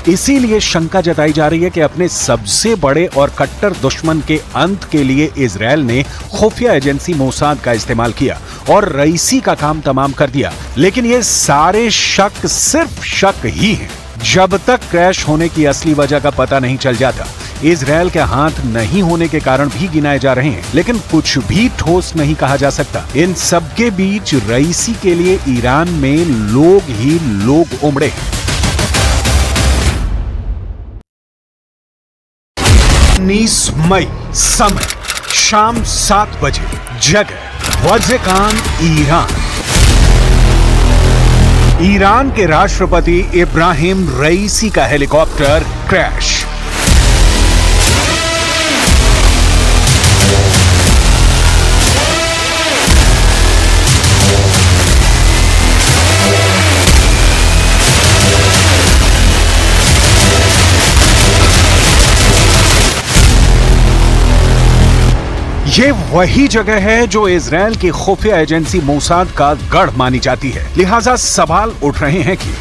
इसीलिए शंका जताई जा रही है कि अपने सबसे बड़े और कट्टर दुश्मन के अंत के लिए इजरायल ने खुफिया एजेंसी मोसाद का इस्तेमाल किया और रईसी का काम तमाम कर दिया। लेकिन ये सारे शक सिर्फ शक ही हैं। जब तक क्रैश होने की असली वजह का पता नहीं चल जाता, इजरायल के हाथ नहीं होने के कारण भी गिनाए जा रहे हैं, लेकिन कुछ भी ठोस नहीं कहा जा सकता। इन सबके बीच रईसी के लिए ईरान में लोग ही लोग उमड़े हैं। 19 मई, समय शाम 7 बजे, जगह वज़ेकान, ईरान। ईरान के राष्ट्रपति इब्राहिम रईसी का हेलीकॉप्टर क्रैश। ये वही जगह है जो इजरायल की खुफिया एजेंसी मोसाद का गढ़ मानी जाती है। लिहाजा सवाल उठ रहे हैं कि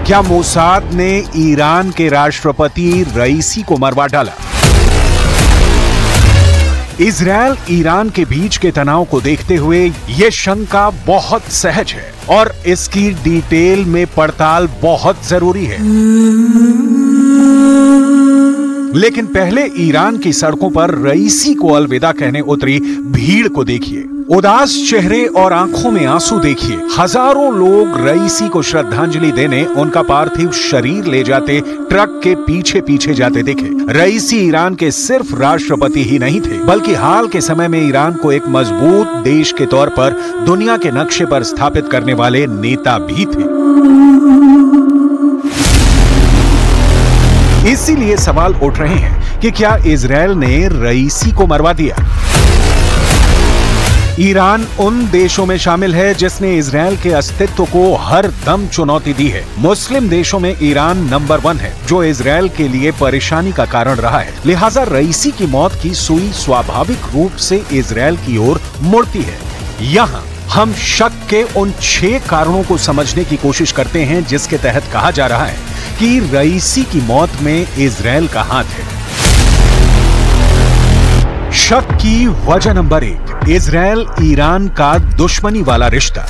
क्या मोसाद ने ईरान के राष्ट्रपति रईसी को मरवा डाला? इजरायल ईरान के बीच के तनाव को देखते हुए यह शंका बहुत सहज है और इसकी डिटेल में पड़ताल बहुत जरूरी है। लेकिन पहले ईरान की सड़कों पर रईसी को अलविदा कहने उतरी भीड़ को देखिए। उदास चेहरे और आंखों में आंसू देखिए। हजारों लोग रईसी को श्रद्धांजलि देने उनका पार्थिव शरीर ले जाते ट्रक के पीछे पीछे जाते देखे। रईसी ईरान के सिर्फ राष्ट्रपति ही नहीं थे, बल्कि हाल के समय में ईरान को एक मजबूत देश के तौर पर दुनिया के नक्शे पर स्थापित करने वाले नेता भी थे। इसीलिए सवाल उठ रहे हैं कि क्या इजरायल ने रईसी को मरवा दिया? ईरान उन देशों में शामिल है जिसने इजरायल के अस्तित्व को हर दम चुनौती दी है। मुस्लिम देशों में ईरान नंबर 1 है, जो इजरायल के लिए परेशानी का कारण रहा है। लिहाजा रईसी की मौत की सुई स्वाभाविक रूप से इजरायल की ओर मुड़ती है। यहाँ हम शक के उन 6 कारणों को समझने की कोशिश करते हैं जिसके तहत कहा जा रहा है कि रईसी की मौत में इजरायल का हाथ है। शक की वजह नंबर 1, इजरायल ईरान का दुश्मनी वाला रिश्ता।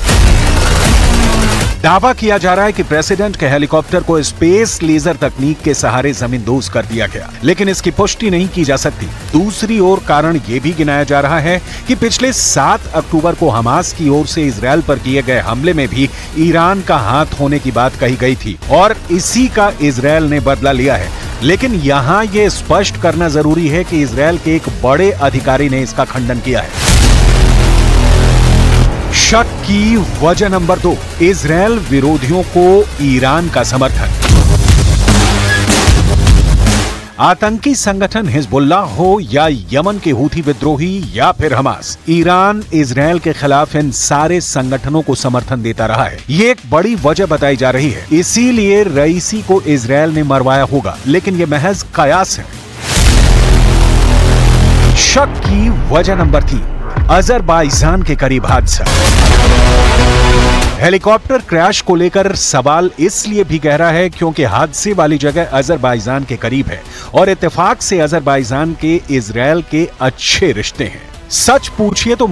दावा किया जा रहा है कि प्रेसिडेंट के हेलीकॉप्टर को स्पेस लेजर तकनीक के सहारे जमींदोज कर दिया गया, लेकिन इसकी पुष्टि नहीं की जा सकती। दूसरी ओर कारण यह भी गिनाया जा रहा है कि पिछले 7 अक्टूबर को हमास की ओर से इजरायल पर किए गए हमले में भी ईरान का हाथ होने की बात कही गई थी और इसी का इजरायल ने बदला लिया है। लेकिन यहाँ ये स्पष्ट करना जरूरी है कि इजरायल के एक बड़े अधिकारी ने इसका खंडन किया है। शक की वजह नंबर 2, इजरायल विरोधियों को ईरान का समर्थन। आतंकी संगठन हिजबुल्लाह हो या यमन के हूथी विद्रोही या फिर हमास, ईरान इजरायल के खिलाफ इन सारे संगठनों को समर्थन देता रहा है। ये एक बड़ी वजह बताई जा रही है। इसीलिए रईसी को इजरायल ने मरवाया होगा, लेकिन ये महज कयास है। शक की वजह नंबर 3, अजरबैजान के करीब हादसा। हेलीकॉप्टर क्रैश को लेकर सवाल इसलिए भी गहरा है क्योंकि हादसे वाली जगह अजरबैजान के करीब है और इत्तेफाक से अजरबैजान के इजरायल के अच्छे रिश्ते हैं। सच पूछिए तो